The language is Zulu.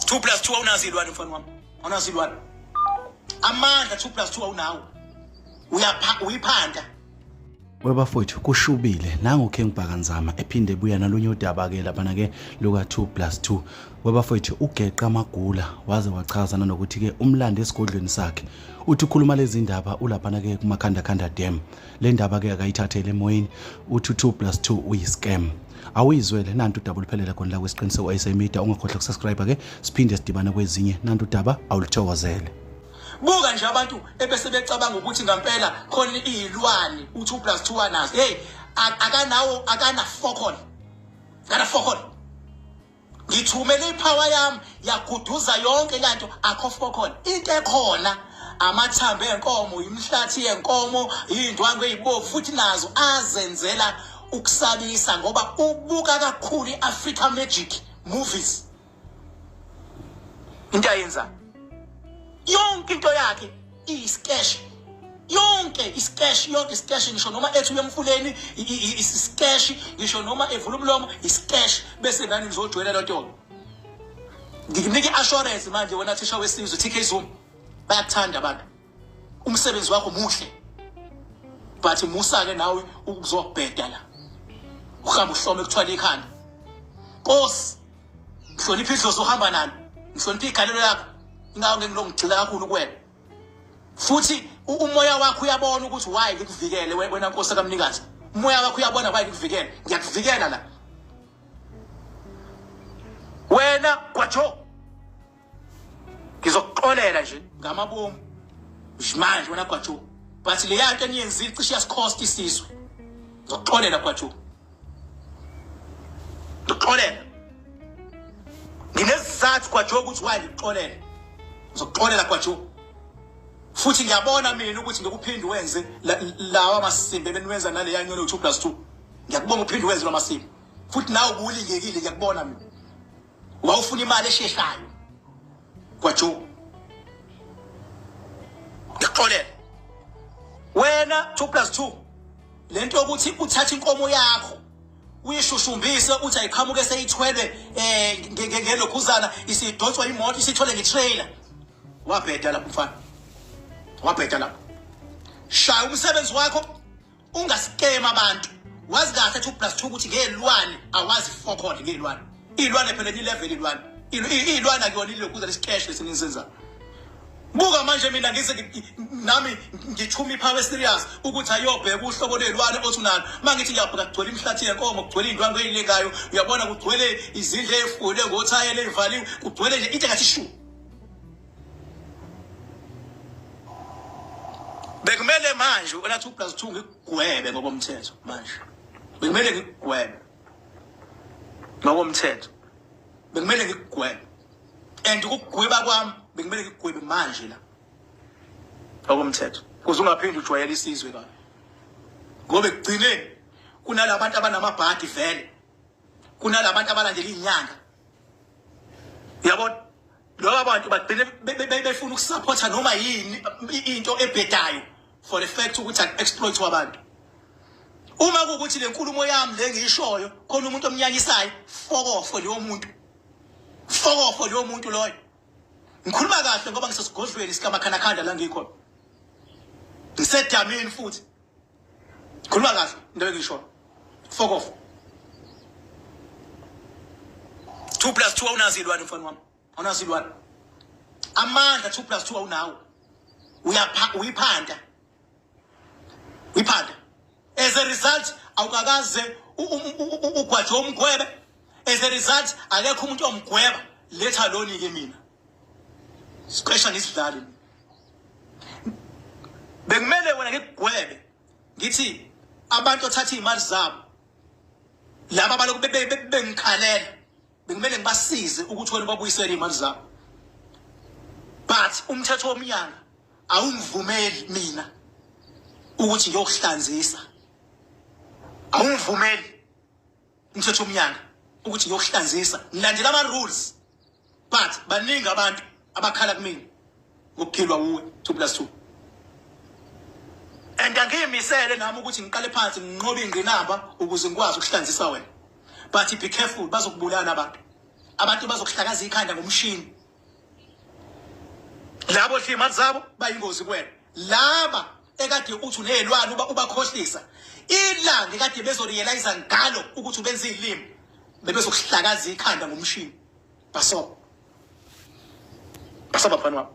2 plus 2 awunazi ilwane mfana wami. Awunazi ilwane. Amandla 2 plus 2 awunawo. Uyiphanda. Webafowethu kushubile nangokhe ngibhakanzama ephinde ebuya nalunye udaba ke lapha ke luka 2 plus 2. Webafowethu ugeqa amagula waze wachaza nanokuthi ke umlando esigodlweni sakhe uthi ukhuluma lezi ndaba ulapha ke kumakhanda dam. Le ndaba ke akayithathele emoyeni uthi 2 plus 2 uyiscam. Awuyizwele nantu udaba luphelela khona la kwesiqiniseko SA Media. Ungakhohlwa ukusubscribe ke siphinde sidibana kwezinye nantu udaba awulithokozele. Buka nje abantu ebese becabanga ukuthi ngempela khona izilwane u2 plus 2 anazo. Hey, akana focon. Kana focon. Ngithumele ipower yami yaguduza yonke lanto akho focon. Into ekhona amathambo enkomo, imhlathi yenkomo, indwangu ezibovu futhi nazo azenzela ukusabisa ngoba ubuka kakhulu iAfrica Magic movies. Into ayenza yonke into yakhe isketch, yonke isketch ngisho noma ethu yemfuleni isketch, ngisho noma evula umlomo isketch, bese ngani ngizojwayela lo nto. Ngikunike assurance manje wena thisha wesizwe TK Zuma bayakuthanda abantu, umsebenzi wakho muhle, but musa ke nawe ukuzobheda la uhamba uhlome kuthwala ikhanda. Nkosi ngihlonipha idlozi ohamba nalo, ngihlonipha igalelo lakho, ingawo ngilongigcila kakhulu kuwena. Futhi umoya wakho uyabona ukuthi why ngikuvikele wena Nkosi kaMnikazi. Umoya wakho uyabona why ngikuvikele. Ngiyakuvikela la. Wena kwaJo ngizokuxolela nje ngamabomu manje wena kwaJo. But le yanto eniyenzile cishe yasikhost isizwe. Ngizokuxolela kwaJo. Ngizokuxolela. Nginesizathu kwaJo ukuthi why ngikuxolela. Ngizokuxolela kwaJo. Futhi ngiyabona mina ukuthi ngikuphinde wenze lawa masimbe beniwenza nale yanyolo 2 plus 2. Ngiyakubonga uphinde wenze lawa masimbe. Futhi nawe ubulingekile ngiyakubona mina. Wawufuna imali esheshayo kwaJo. Ngixolela. Wena 2 plus 2 lento ukuthi uthatha inkomo yakho uyishushumbise uthi ayiqhamuke seyithwele ngelokhuzana isidonswa imoto isithole ngetrailer. Wabheda lapho mfana. Wabheda lapho. Shaya umsebenzi wakho ungaskema abantu. Wazi kahle 2 plus 2 ukuthi ngelwane awazi focon ngelwane. Ilwane phela ni level ilwane. Ilwane akuyona ilokuza lesikesh lesinisenza. Buka manje mina ngize nami ngithuma ipower serious ukuthi ayobheka uhlobo lelwane othi unalo. Mangithi ngiyabheka kugcwele imhlathi yenkomo, kugcwele indwangu ezilengayo, uyabona kugcwele izindle ezifule ngothayele ezivaliwe, kugcwele nje into engathi shu. Bekumele manje wena 2 plus 2 ngigwebe ngokomthetho manje. Bekumele ngigwebe ngokomthetho. Bekumele ngigwebe. And ukugweba kwami bekumele ngigwebe manje la. Ngokomthetho. Kuze ungaphindi ujwayele isizwe la. Ngoba ekugcineni kunalabantu abanamabhadi vele. Kunalabantu abalandela inyanga. Yabona? Lo abantu bagcine befuna ukusupporta noma yini into ebhedayo for the fact ukuthi exploit wabantu. Uma kuukuthi lenkulumo yami le ngiyishoyo khona umuntu omnyanyisayo, fokofo leyo muntu. Fokofo leyo muntu loyo. Ngikhuluma kahle ngoba ngisesigodlweni sikamakhanda la ngikhona. Ngisedamini futhi. Ngikhuluma kahle into engiyishoyo. Fokofo. 2 plus 2 awunazi ilwane mfana wami. Awunazi ilwane. Amandla 2 plus 2 awunawo. Uyiphanda. Uyiphanda. As a result awukakaze ugwaJo umgwebe. As a result akekho umuntu omgweba letha loni ke mina. Siqesha ngisidlali. Bekumele wena ngikugwebe. Ngithi abantu othatha imali zabo. Laba abaloku bengikhalela. Bekumele ngibasize ukuthi wena babuyisele imali zabo. But umthetho womnyanga awungivumeli mina ukuthi ngiyokuhlanzisa. Awungivumeli umthetho womnyanga ukuthi ngiyokuhlanzisa. Ngilandela ama rules. But baningi abantu abakhala kumina ngokuphilwa uwe 2 plus 2. And angiyimisele nami ukuthi ngiqale phansi nginqobe ingqinamba ukuze ngikwazi ukuhlanzisa wena. But be careful bazokubulala abantu. Abantu bazokuhlakaza ikhanda ngomshini. labo hlima zabo bayingozi kuwena laba ekade uthi unezilwane ubakhohlisa ilanga ekade bezorealize ngalo ukuthi ubenza izilimi bebezokuhlakaza ikhanda ngomshini baso bafana